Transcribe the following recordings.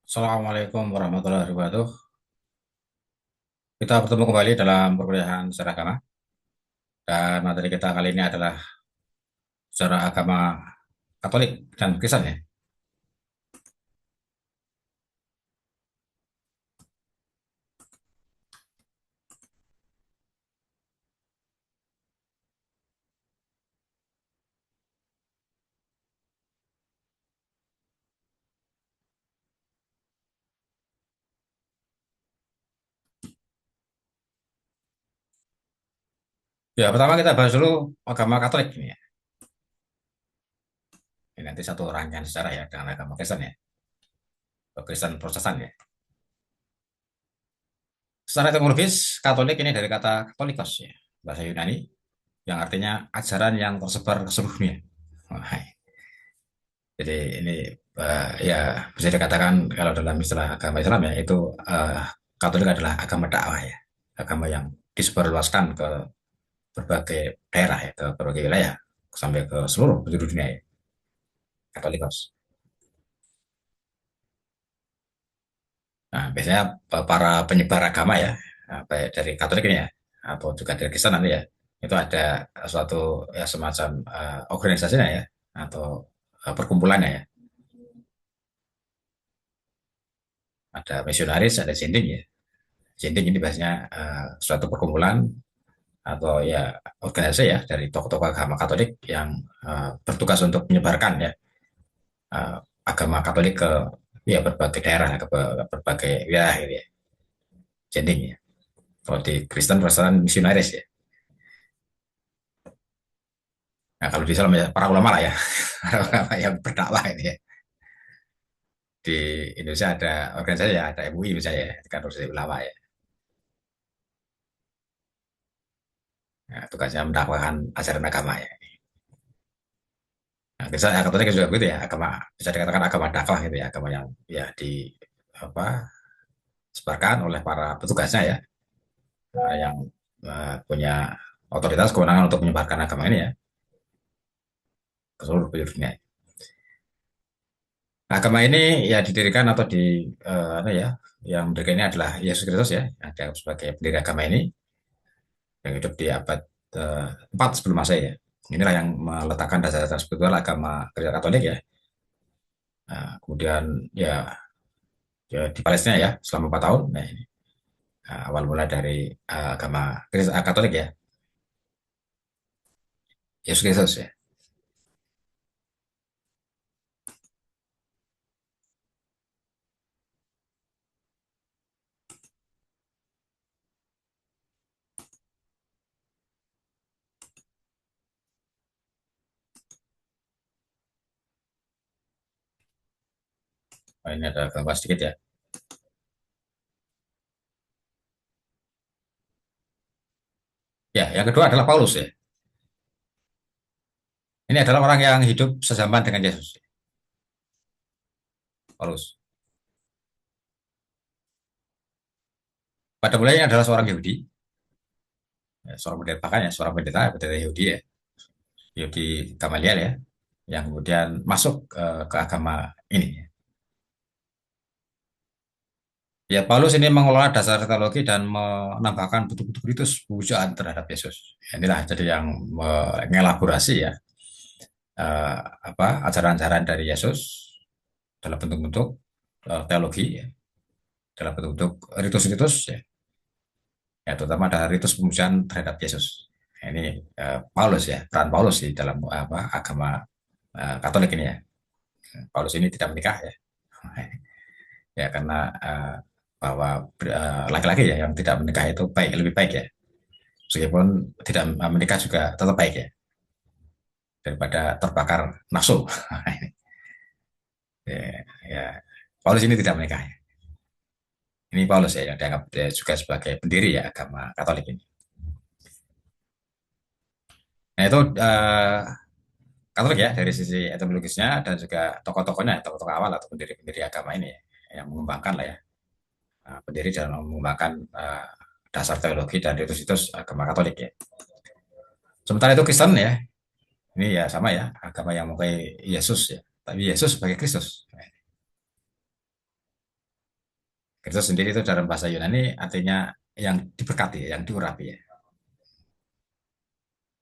Assalamualaikum warahmatullahi wabarakatuh. Kita bertemu kembali dalam perkuliahan sejarah agama dan materi kita kali ini adalah sejarah agama Katolik dan Kristen ya. Ya, pertama kita bahas dulu agama Katolik ini ya. Ini nanti satu rangkaian sejarah ya dengan agama Kristen ya. Kristen Protestan ya. Secara etimologis, Katolik ini dari kata Katolikos ya, bahasa Yunani yang artinya ajaran yang tersebar ke seluruh dunia. Wah, jadi ini ya bisa dikatakan kalau dalam istilah agama Islam ya itu Katolik adalah agama dakwah ya, agama yang disebarluaskan ke berbagai daerah ya, ke berbagai wilayah sampai ke seluruh penjuru dunia ya, Katolikos. Nah, biasanya para penyebar agama ya, baik dari Katolik ini ya, atau juga dari Kristen nanti ya, itu ada suatu ya semacam organisasinya ya, atau perkumpulannya ya. Ada misionaris, ada sending ya. Sending ini biasanya suatu perkumpulan atau ya organisasi ya dari tokoh-tokoh agama Katolik yang bertugas untuk menyebarkan ya uh, agama Katolik ke ya berbagai daerah, ke berbagai wilayah gitu ya, jending ya. Kalau di Kristen, Protestan misionaris ya. Nah, kalau di Islam ya para ulama lah ya, para ulama yang berdakwah ini ya. Di Indonesia ada organisasi ya, ada MUI misalnya ya, kan organisasi ulama ya. Nah, tugasnya mendakwakan ajaran agama ya. Nah, Kristen, Katolik juga begitu ya, agama bisa dikatakan agama dakwah gitu ya, agama yang ya di apa disebarkan oleh para petugasnya ya, yang punya otoritas kewenangan untuk menyebarkan agama ini ya ke seluruh penjuru dunia. Nah, agama ini ya didirikan atau di apa ya, yang mendirikan ini adalah Yesus Kristus ya, yang dianggap sebagai pendiri agama ini yang hidup di abad 4 sebelum Masehi ya. Inilah yang meletakkan dasar-dasar spiritual agama Gereja Katolik ya. Nah, kemudian ya di Palestina ya selama 4 tahun. Nah, ini awal mula dari agama Katolik ya, Yesus Kristus ya. Nah, ini ada gambar sedikit ya. Ya, yang kedua adalah Paulus ya. Ini adalah orang yang hidup sezaman dengan Yesus. Paulus. Pada mulanya adalah seorang Yahudi, ya, seorang pendeta bahkan ya, seorang pendeta Yahudi ya, Yahudi Gamaliel ya, yang kemudian masuk ke agama ini. Ya, Paulus ini mengelola dasar teologi dan menambahkan betul-betul ritus pemujaan terhadap Yesus. Ya, inilah jadi yang mengelaborasi ya apa ajaran-ajaran dari Yesus dalam bentuk-bentuk teologi ya, dalam bentuk-bentuk ritus-ritus ya, ya terutama ada ritus pemujaan terhadap Yesus. Nah, ini Paulus ya, peran Paulus di dalam apa agama Katolik ini ya. Paulus ini tidak menikah ya, ya karena bahwa laki-laki ya yang tidak menikah itu baik, lebih baik ya, meskipun tidak menikah juga tetap baik ya daripada terbakar nafsu. Ya, ya. Paulus ini tidak menikah ya. Ini Paulus ya yang dianggap juga sebagai pendiri ya agama Katolik ini. Nah itu Katolik ya dari sisi etimologisnya dan juga tokoh-tokohnya, tokoh-tokoh awal atau pendiri-pendiri agama ini ya, yang mengembangkan lah ya, pendiri dan mengembangkan dasar teologi dan ritus-ritus agama Katolik ya. Sementara itu Kristen ya, ini ya sama ya, agama yang mengakui Yesus ya, tapi Yesus sebagai Kristus. Kristus sendiri itu dalam bahasa Yunani artinya yang diberkati, yang diurapi ya.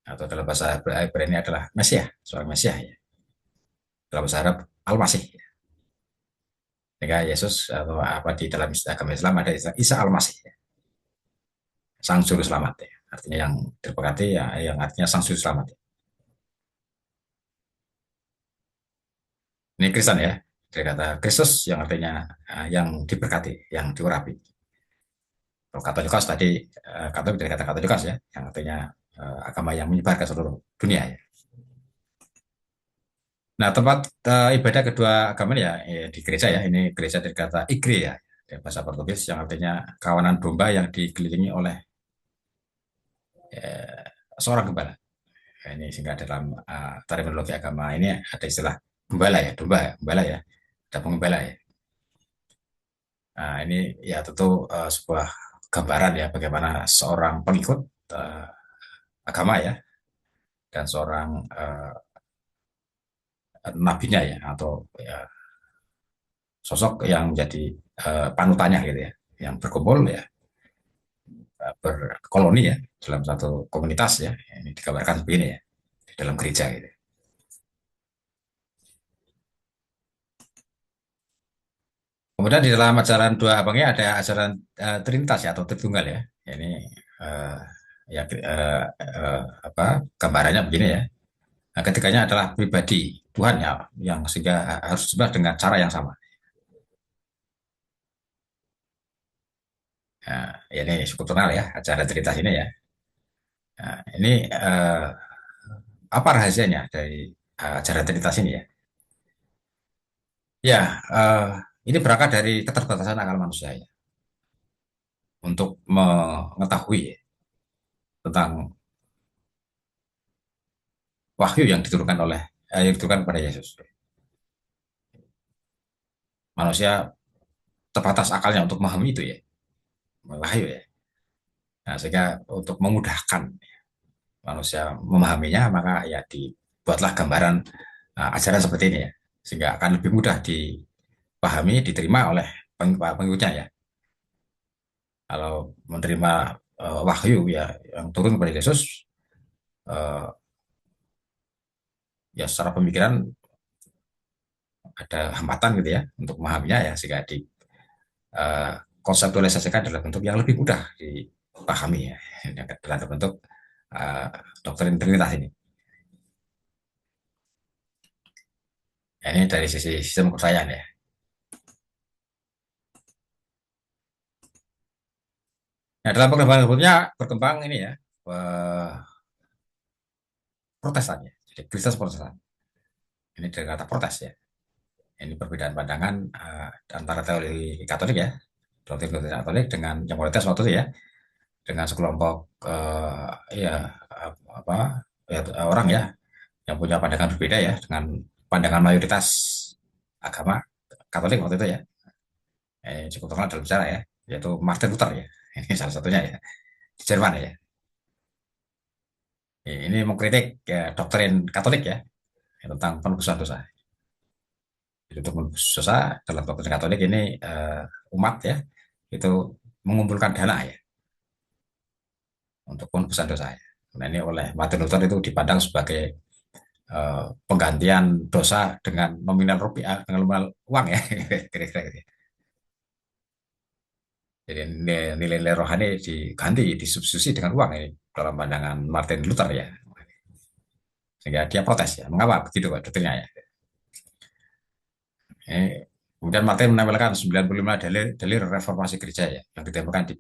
Atau dalam bahasa Ibrani adalah Mesias, seorang Mesias ya. Dalam bahasa Arab Al-Masih. Sehingga Yesus atau apa di dalam agama Islam ada istilah Isa Al-Masih, ya. Sang Juru Selamat ya. Artinya yang diberkati ya, yang artinya Sang Juru Selamat. Ya. Ini Kristen ya, dari kata Kristus yang artinya yang diberkati, yang diurapi. Kalau Katolikos tadi, Katolik dari kata Katolikos ya, yang artinya agama yang menyebar ke seluruh dunia ya. Nah, tempat ibadah kedua agama ini ya, di gereja ya, ini gereja dari kata igreja ya, bahasa Portugis yang artinya kawanan domba yang dikelilingi oleh eh, seorang gembala. Nah, ini sehingga dalam terminologi agama ini ada istilah gembala ya, domba ya, gembala ya, ada penggembala ya. Nah, ini ya tentu sebuah gambaran ya bagaimana seorang pengikut uh, agama ya dan seorang nabinya ya atau ya, sosok yang menjadi panutannya gitu ya, yang berkumpul ya berkoloni ya dalam satu komunitas ya. Ini digambarkan begini ya di dalam gereja gitu. Kemudian di dalam ajaran dua abangnya ada ajaran Trinitas ya atau Tritunggal ya. Ini uh, ya apa gambarannya begini ya. Nah, ketiganya adalah pribadi Tuhan ya yang sehingga harus disembah dengan cara yang sama. Nah, ya ini cukup terkenal ya ajaran Trinitas ini ya. Nah, ini apa rahasianya dari ajaran Trinitas ini ya? Ya, ini berangkat dari keterbatasan akal manusia ya untuk mengetahui ya, tentang wahyu yang diturunkan yang diturunkan pada Yesus. Manusia terbatas akalnya untuk memahami itu ya, wahyu ya. Nah, sehingga untuk memudahkan manusia memahaminya, maka ya dibuatlah gambaran ajaran seperti ini ya, sehingga akan lebih mudah dipahami, diterima oleh pengikutnya ya. Kalau menerima wahyu ya yang turun kepada Yesus, uh, ya secara pemikiran ada hambatan gitu ya untuk memahaminya ya, sehingga di uh, konseptualisasikan dalam bentuk yang lebih mudah dipahami ya dalam bentuk uh, doktrin Trinitas ini. Ya, ini dari sisi sistem kepercayaan ya. Nah, dalam perkembangan berikutnya berkembang ini ya Protestan ya. Jadi Kristen Protestan. Ini dari kata protes ya. Ini perbedaan pandangan antara teori Katolik ya, doktrin Katolik dengan yang Protes waktu itu ya, dengan sekelompok ya apa ya, orang ya yang punya pandangan berbeda ya dengan pandangan mayoritas agama Katolik waktu itu ya. Cukup terkenal dalam sejarah ya, yaitu Martin Luther ya. Ini salah satunya ya di Jerman ya. Ini mengkritik ya, doktrin Katolik ya tentang penebusan dosa. Jadi untuk menebus dosa dalam doktrin Katolik ini umat ya itu mengumpulkan dana ya untuk penebusan dosa. Ya. Nah ini oleh Martin Luther itu dipandang sebagai penggantian dosa dengan nominal rupiah, dengan nominal uang ya, kira-kira gitu. Jadi nilai-nilai rohani diganti, disubstitusi dengan uang ini dalam pandangan Martin Luther ya. Sehingga dia protes ya. Mengapa begitu Pak doktrinnya ya? Kemudian Martin menempelkan 95 dalil, dalil reformasi gereja ya yang ditempelkan di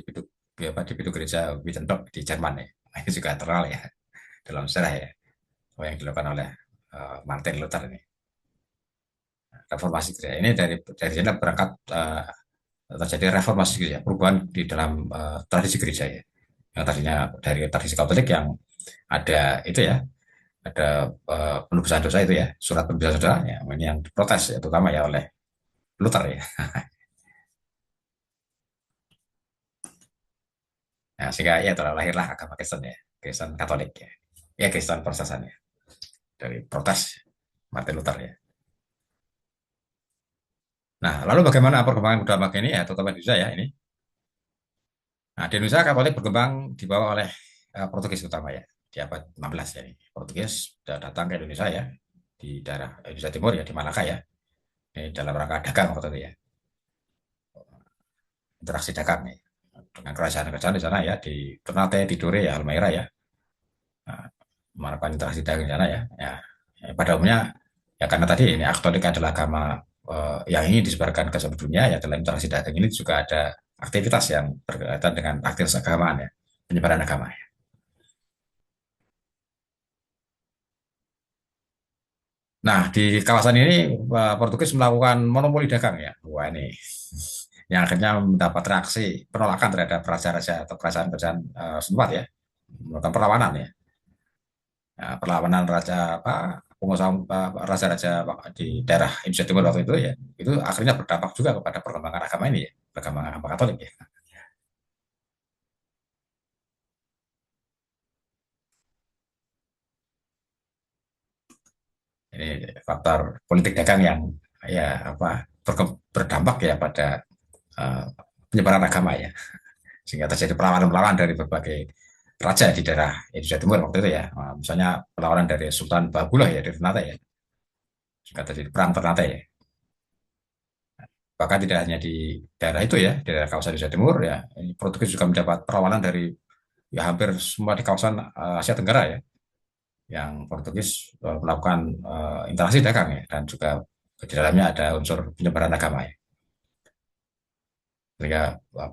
pintu gereja Wittenberg di Jerman ya. Nah, ini juga terkenal ya dalam sejarah ya yang dilakukan oleh Martin Luther ini. Reformasi gereja ini dari sana berangkat terjadi reformasi gereja, perubahan di dalam tradisi gereja ya. Yang tadinya dari tradisi Katolik yang ada itu ya, ada penebusan dosa itu ya, surat penebusan dosa ya, ini yang diprotes ya, terutama ya oleh Luther ya. Nah, sehingga ya telah lahirlah agama Kristen ya, Kristen Katolik ya, ya Kristen Protestan ya, dari protes Martin Luther ya. Nah, lalu bagaimana perkembangan budaya ini ya, terutama di Indonesia ya ini. Nah, di Indonesia Katolik berkembang dibawa oleh Portugis utama ya di abad 16 ya ini. Portugis sudah datang ke Indonesia ya di daerah Indonesia Timur ya di Malaka ya. Ini dalam rangka dagang waktu itu ya, interaksi dagang nih dengan kerajaan-kerajaan di sana ya di Ternate, Tidore ya, Halmahera ya. Nah, melakukan interaksi dagang di sana ya. Pada umumnya ya karena tadi ini Katolik adalah agama yang ingin disebarkan ke seluruh dunia ya dalam interaksi dagang ini juga ada aktivitas yang berkaitan dengan aktivitas keagamaan ya, penyebaran agama ya. Nah, di kawasan ini Portugis melakukan monopoli dagang ya. Wah ini yang akhirnya mendapat reaksi penolakan terhadap raja-raja atau kerajaan-kerajaan setempat ya, melakukan perlawanan ya. Nah, perlawanan raja apa pengusaha raja-raja di daerah Indonesia Timur waktu itu ya, itu akhirnya berdampak juga kepada perkembangan agama ini ya, perkembangan agama Katolik ya. Ini faktor politik dagang yang ya apa berdampak ya pada uh, penyebaran agama ya, sehingga terjadi perlawanan-perlawanan dari berbagai raja di daerah Indonesia Timur waktu itu ya. Misalnya perlawanan dari Sultan Bagulah ya di Ternate ya, sehingga terjadi perang Ternate ya. Bahkan tidak hanya di daerah itu ya, di daerah kawasan Indonesia Timur ya, ini Portugis juga mendapat perlawanan dari ya hampir semua di kawasan Asia Tenggara ya, yang Portugis melakukan interaksi dagang ya, dan juga di dalamnya ada unsur penyebaran agama ya. Sehingga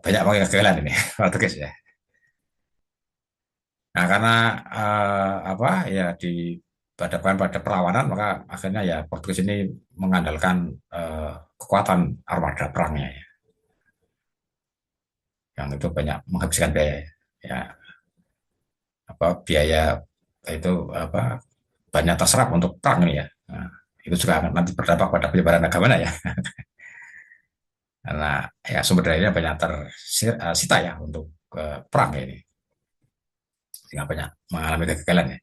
banyak pakai kegagalan ini Portugis ya. Nah, karena apa ya dihadapkan pada perlawanan, maka akhirnya ya Portugis ini mengandalkan eh, kekuatan armada perangnya ya, yang itu banyak menghabiskan biaya ya. Ya, apa biaya itu apa banyak terserap untuk perang ini ya. Nah, itu juga akan nanti berdampak pada penyebaran agama ya. Karena ya sumber dayanya banyak tersita ya untuk perang ini, sehingga banyak mengalami kegagalan ya.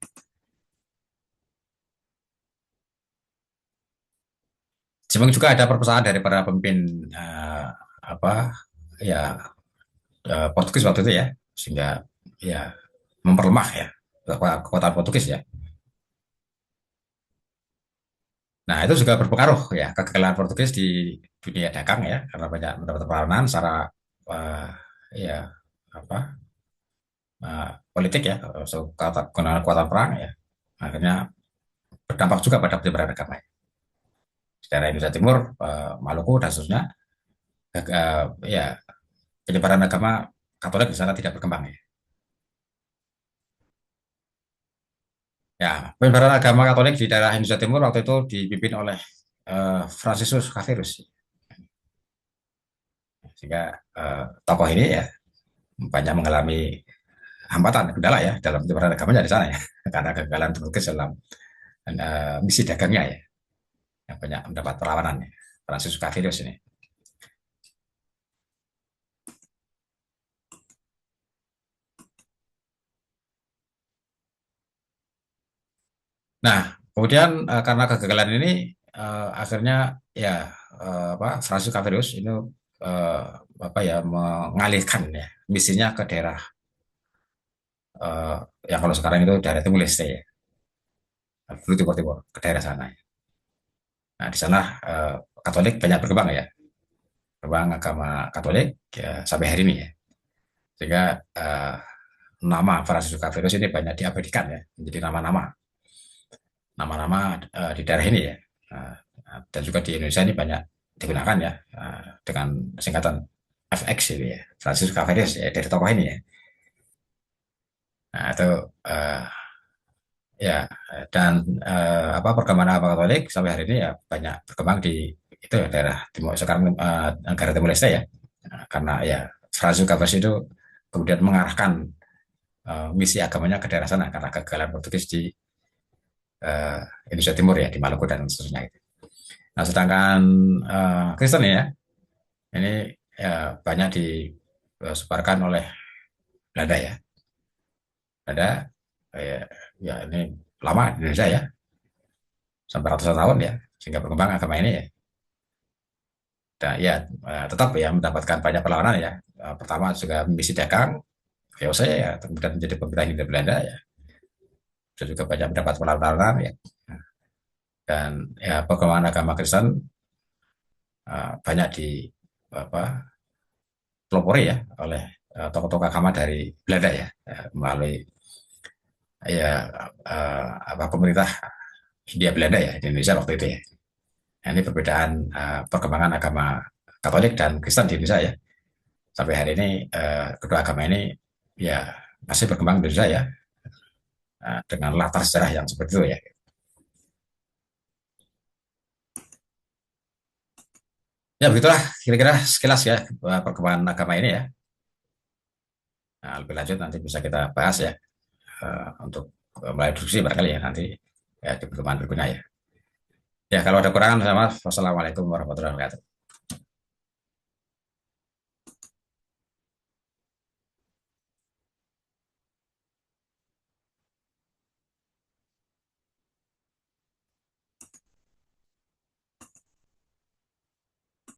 Cuma juga ada perpecahan dari para pemimpin apa ya Portugis waktu itu ya, sehingga ya memperlemah ya kekuatan Portugis ya. Nah itu juga berpengaruh ya kegagalan Portugis di dunia dagang ya, karena banyak mendapat perlawanan secara uh, ya apa politik ya, so, kekuatan perang ya, akhirnya berdampak juga pada penyebaran agama ya. Di daerah Indonesia Timur, Maluku dan seterusnya, ya penyebaran agama Katolik di sana tidak berkembang ya. Ya, penyebaran agama Katolik di daerah Indonesia Timur waktu itu dipimpin oleh Fransiskus Xavierus. Sehingga tokoh ini ya banyak mengalami hambatan, kendala ya dalam penyebaran agamanya di sana ya. Karena kegagalan Portugis dalam misi dagangnya ya. Yang banyak mendapat perlawanan ya. Fransiskus Xavierus ini. Nah, kemudian karena kegagalan ini akhirnya ya apa Fransiskus Xavierus ini eh, apa ya mengalihkan ya misinya ke daerah eh, yang kalau sekarang itu daerah Timur Leste ya, dulu Timur Timur ke daerah sana. Ya. Nah di sana Katolik banyak berkembang ya, berkembang agama Katolik ya, sampai hari ini ya, sehingga nama Fransiskus Xavierus ini banyak diabadikan ya, menjadi nama-nama di daerah ini ya. Nah, dan juga di Indonesia ini banyak digunakan ya dengan singkatan FX ini ya, Fransiskus Xavierus ya dari tokoh ini ya. Nah itu uh, ya dan apa perkembangan agama Katolik sampai hari ini ya banyak berkembang di itu ya, daerah timur sekarang negara Timur Leste ya. Nah, karena ya Francis Gavas itu kemudian mengarahkan misi agamanya ke daerah sana karena kegagalan Portugis di Indonesia Timur ya di Maluku dan seterusnya itu. Nah sedangkan Kristen ya ini ya banyak disebarkan oleh Belanda ya. Belanda ya, ya ini lama di Indonesia ya sampai ratusan tahun ya sehingga berkembang agama ini ya. Dan ya tetap ya mendapatkan banyak perlawanan ya. Pertama juga misi dagang, VOC ya, kemudian menjadi pemerintah Hindia Belanda ya, dan juga banyak mendapat perlawanan ya. Dan ya perkembangan agama Kristen banyak di apa pelopori ya oleh tokoh-tokoh agama dari Belanda ya, melalui ya apa pemerintah Hindia Belanda ya di Indonesia waktu itu ya. Nah, ini perbedaan perkembangan agama Katolik dan Kristen di Indonesia ya. Sampai hari ini kedua agama ini ya masih berkembang di Indonesia ya, dengan latar sejarah yang seperti itu ya. Ya begitulah kira-kira sekilas ya perkembangan agama ini ya. Nah, lebih lanjut nanti bisa kita bahas ya, untuk mulai diskusi barangkali ya nanti ya di pertemuan berikutnya ya. Ya kalau ada kurangan sama, wassalamualaikum warahmatullahi wabarakatuh.